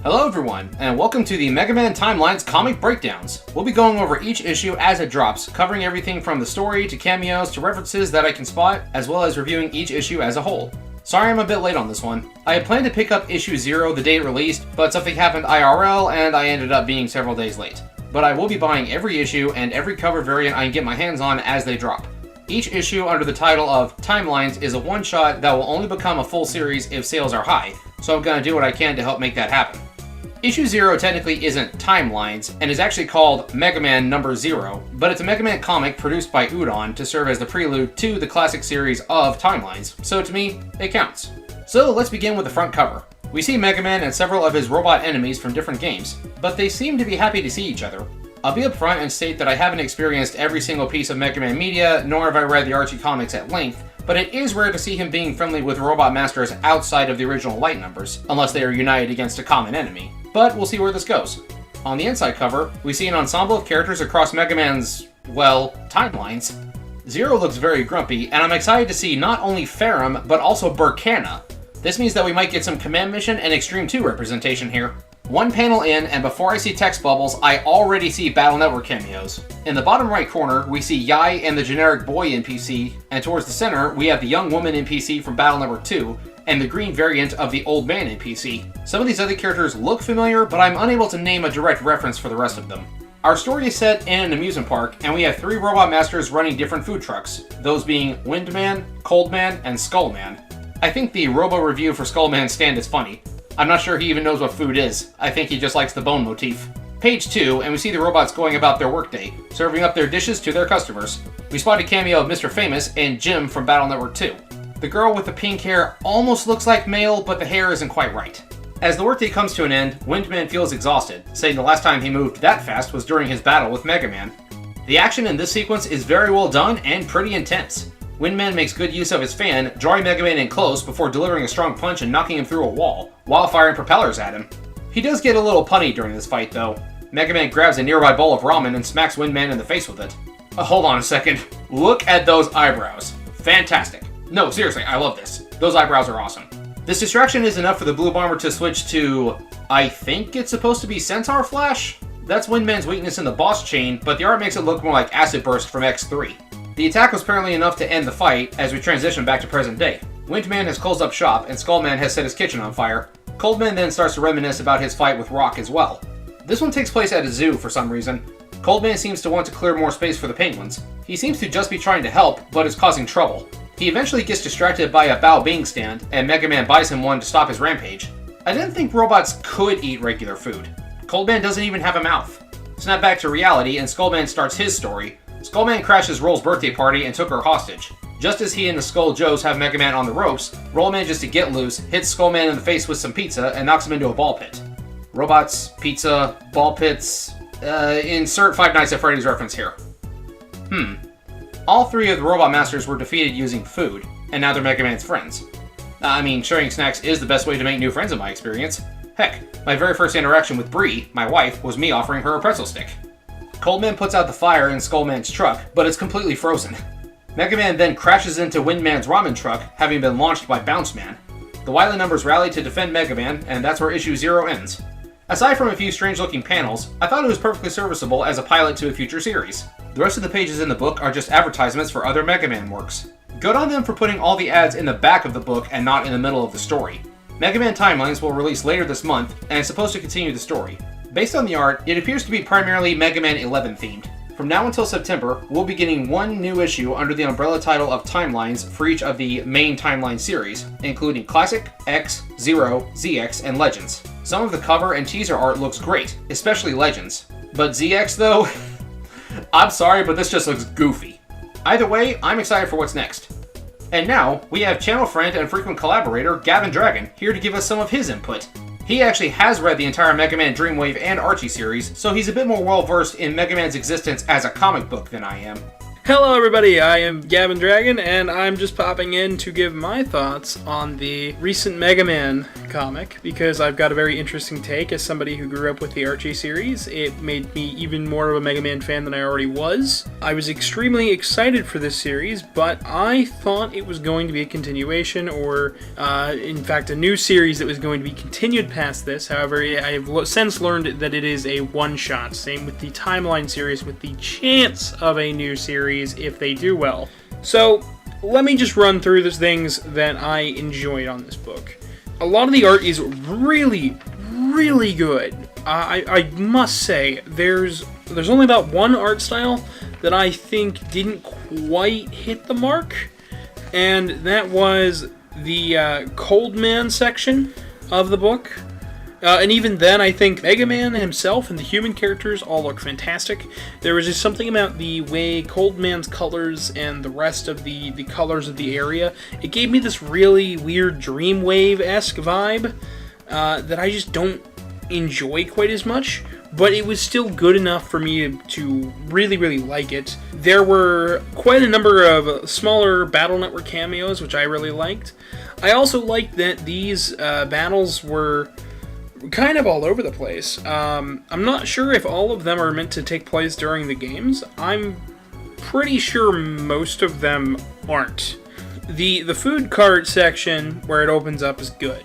Hello everyone, and welcome to the MegaMan Timelines comic breakdowns. We'll be going over each issue as it drops, covering everything from the story to cameos to references that I can spot, as well as reviewing each issue as a whole. Sorry I'm a bit late on this one. I had planned to pick up issue 0 the day it released, but something happened IRL and I ended up being several days late. But I will be buying every issue and every cover variant I can get my hands on as they drop. Each issue under the title of Timelines is a one-shot that will only become a full series if sales are high, so I'm gonna do what I can to help make that happen. Issue 0 technically isn't Timelines, and is actually called MegaMan number 0, but it's a MegaMan comic produced by Udon to serve as the prelude to the classic series of Timelines, so to me, it counts. So let's begin with the front cover. We see MegaMan and several of his robot enemies from different games, but they seem to be happy to see each other. I'll be upfront and state that I haven't experienced every single piece of MegaMan media, nor have I read the Archie comics at length, but it is rare to see him being friendly with robot masters outside of the original light numbers, unless they are united against a common enemy. But we'll see where this goes. On the inside cover, we see an ensemble of characters across MegaMan's, well, timelines. Zero looks very grumpy, and I'm excited to see not only Ferrum, but also Burkana. This means that we might get some Command Mission and Extreme 2 representation here. One panel in, and before I see text bubbles, I already see Battle Network cameos. In the bottom right corner, we see Yai and the generic boy NPC, and towards the center, we have the young woman NPC from Battle Network 2, and the green variant of the old man NPC. Some of these other characters look familiar, but I'm unable to name a direct reference for the rest of them. Our story is set in an amusement park, and we have 3 robot masters running different food trucks, those being Windman, Coldman, and Skullman. I think the robo review for Skullman's stand is funny. I'm not sure he even knows what food is. I think he just likes the bone motif. Page 2, and we see the robots going about their workday, serving up their dishes to their customers. We spot a cameo of Mr. Famous and Jim from Battle Network 2. The girl with the pink hair almost looks like male, but the hair isn't quite right. As the workday comes to an end, Windman feels exhausted, saying the last time he moved that fast was during his battle with MegaMan. The action in this sequence is very well done and pretty intense. Windman makes good use of his fan, drawing MegaMan in close before delivering a strong punch and knocking him through a wall, while firing propellers at him. He does get a little punny during this fight though. MegaMan grabs a nearby bowl of ramen and smacks Windman in the face with it. Hold on a second. Look at those eyebrows. Fantastic. No, seriously, I love this. Those eyebrows are awesome. This distraction is enough for the Blue Bomber to switch to, I think it's supposed to be Centaur Flash? That's Windman's weakness in the boss chain, but the art makes it look more like Acid Burst from X3. The attack was apparently enough to end the fight as we transition back to present day. Windman has closed up shop and Skullman has set his kitchen on fire. Coldman then starts to reminisce about his fight with Rock as well. This one takes place at a zoo for some reason. Coldman seems to want to clear more space for the penguins. He seems to just be trying to help, but is causing trouble. He eventually gets distracted by a Bao Bing stand, and MegaMan buys him one to stop his rampage. I didn't think robots could eat regular food. Coldman doesn't even have a mouth. Snap back to reality, and Skullman starts his story. Skullman crashes Roll's birthday party and took her hostage. Just as he and the Skull Joes have MegaMan on the ropes, Roll manages to get loose, hits Skullman in the face with some pizza, and knocks him into a ball pit. Robots, pizza, ball pits... insert Five Nights at Freddy's reference here. All 3 of the Robot Masters were defeated using food, and now they're MegaMan's friends. I mean, sharing snacks is the best way to make new friends in my experience. Heck, my very first interaction with Bree, my wife, was me offering her a pretzel stick. Coldman puts out the fire in Skullman's truck, but it's completely frozen. MegaMan then crashes into Windman's ramen truck, having been launched by Bounce Man. The Wily numbers rally to defend MegaMan, and that's where issue 0 ends. Aside from a few strange-looking panels, I thought it was perfectly serviceable as a pilot to a future series. The rest of the pages in the book are just advertisements for other MegaMan works. Good on them for putting all the ads in the back of the book and not in the middle of the story. MegaMan Timelines will release later this month, and is supposed to continue the story. Based on the art, it appears to be primarily MegaMan 11 themed. From now until September, we'll be getting one new issue under the umbrella title of Timelines for each of the main Timeline series, including Classic, X, Zero, ZX, and Legends. Some of the cover and teaser art looks great, especially Legends. But ZX though? I'm sorry, but this just looks goofy. Either way, I'm excited for what's next. And now, we have channel friend and frequent collaborator Gavin Dragon here to give us some of his input. He actually has read the entire MegaMan Dreamwave and Archie series, so he's a bit more well-versed in MegaMan's existence as a comic book than I am. Hello everybody, I am Gavin Dragon, and I'm just popping in to give my thoughts on the recent MegaMan comic because I've got a very interesting take as somebody who grew up with the Archie series. It made me even more of a Mega Man fan than I already was. I was extremely excited for this series, but I thought it was going to be a continuation or, in fact, a new series that was going to be continued past this. However, I have since learned that it is a one-shot. Same with the Timeline series, with the chance of a new series if they do well. So, let me just run through the things that I enjoyed on this book. A lot of the art is really, really good. I must say, there's only about one art style that I think didn't quite hit the mark, and that was the Cold Man section of the book. And even then, I think Mega Man himself and the human characters all look fantastic. There was just something about the way Cold Man's colors and the rest of the colors of the area, it gave me this really weird Dreamwave-esque vibe that I just don't enjoy quite as much, but it was still good enough for me to really, really like it. There were quite a number of smaller Battle Network cameos, which I really liked. I also liked that these battles were kind of all over the place. I'm not sure if all of them are meant to take place during the games. I'm pretty sure most of them aren't. The food cart section, where it opens up, is good.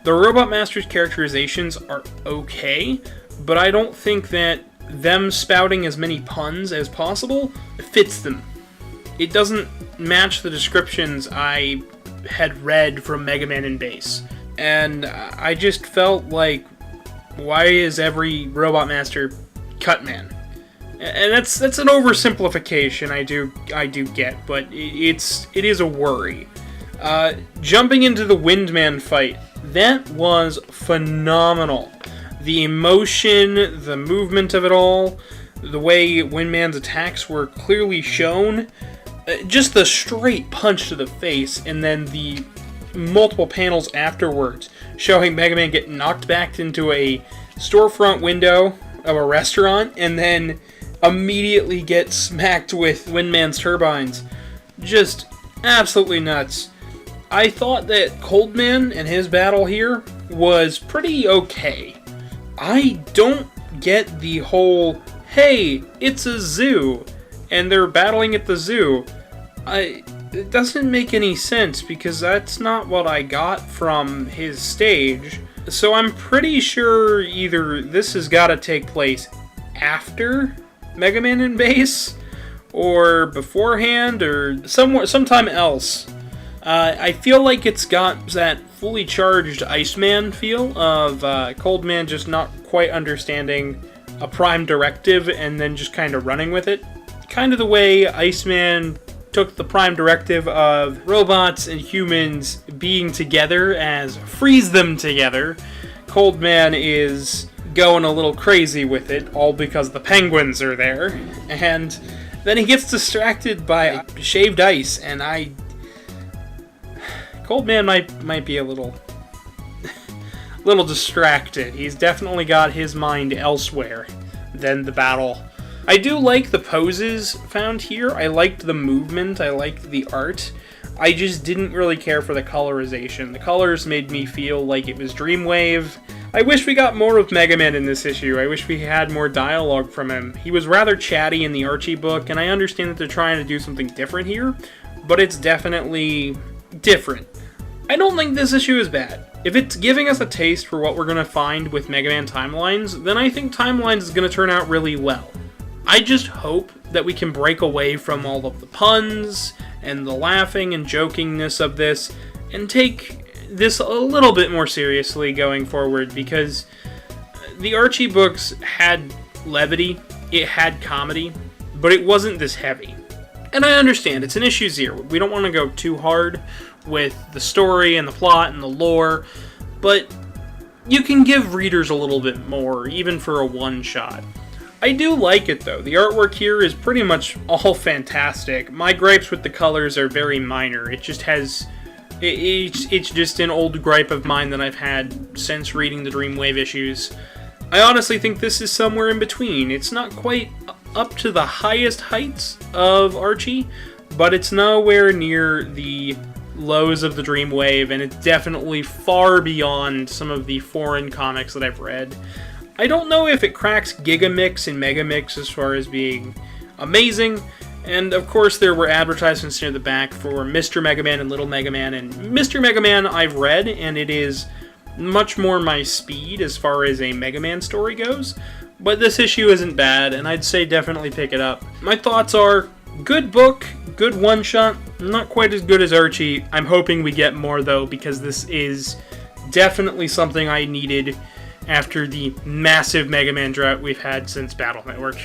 The Robot Master's characterizations are okay, but I don't think that them spouting as many puns as possible fits them. It doesn't match the descriptions I had read from Mega Man in base. And I just felt like, why is every Robot Master Cutman? And that's an oversimplification, I do get, but it is a worry. Jumping into the Windman fight, that was phenomenal. The emotion, the movement of it all, the way Windman's attacks were clearly shown, just the straight punch to the face, and then the multiple panels afterwards showing Mega Man get knocked back into a storefront window of a restaurant and then immediately get smacked with Windman's turbines. Just absolutely nuts. I thought that Cold Man and his battle here was pretty okay. I don't get the whole, hey, it's a zoo, and they're battling at the zoo. It doesn't make any sense because that's not what I got from his stage. So I'm pretty sure either this has got to take place after Mega Man in base, or beforehand, or sometime else. I feel like it's got that fully charged Iceman feel of Cold Man just not quite understanding a prime directive and then just kind of running with it. Kind of the way Iceman took the prime directive of robots and humans being together as freeze them together. Cold Man is going a little crazy with it, all because the penguins are there. And then he gets distracted by shaved ice, and Cold Man might be a little distracted. He's definitely got his mind elsewhere than the battle. I do like the poses found here. I liked the movement. I liked the art. I just didn't really care for the colorization. The colors made me feel like it was Dreamwave. I wish we got more of Mega Man in this issue. I wish we had more dialogue from him. He was rather chatty in the Archie book, and I understand that they're trying to do something different here, but it's definitely different. I don't think this issue is bad. If it's giving us a taste for what we're going to find with Mega Man Timelines, then I think Timelines is going to turn out really well. I just hope that we can break away from all of the puns and the laughing and jokingness of this and take this a little bit more seriously going forward, because the Archie books had levity, it had comedy, but it wasn't this heavy. And I understand, it's an issue 0. We don't want to go too hard with the story and the plot and the lore, but you can give readers a little bit more, even for a one-shot. I do like it, though. The artwork here is pretty much all fantastic. My gripes with the colors are very minor. It just has... It's just an old gripe of mine that I've had since reading the Dreamwave issues. I honestly think this is somewhere in between. It's not quite up to the highest heights of Archie, but it's nowhere near the lows of the Dream Wave, and it's definitely far beyond some of the foreign comics that I've read. I don't know if it cracks Gigamix and Megamix as far as being amazing, and of course there were advertisements near the back for Mr. Megaman and Little Megaman, and Mr. Megaman I've read, and it is much more my speed as far as a Mega Man story goes, but this issue isn't bad, and I'd say definitely pick it up. My thoughts are, good book, good one-shot, not quite as good as Archie. I'm hoping we get more, though, because this is definitely something I needed after the massive Mega Man drought we've had since Battle Network.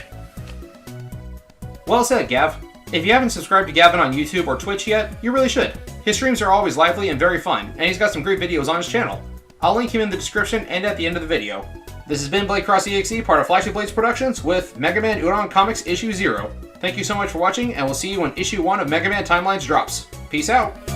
Well said, Gav. If you haven't subscribed to Gavin on YouTube or Twitch yet, you really should. His streams are always lively and very fun, and he's got some great videos on his channel. I'll link him in the description and at the end of the video. This has been Blade Cross EXE, part of Flagship Blades Productions, with MegaMan Udon Comics Issue 0. Thank you so much for watching, and we'll see you when Issue 1 of MegaMan Timelines drops. Peace out!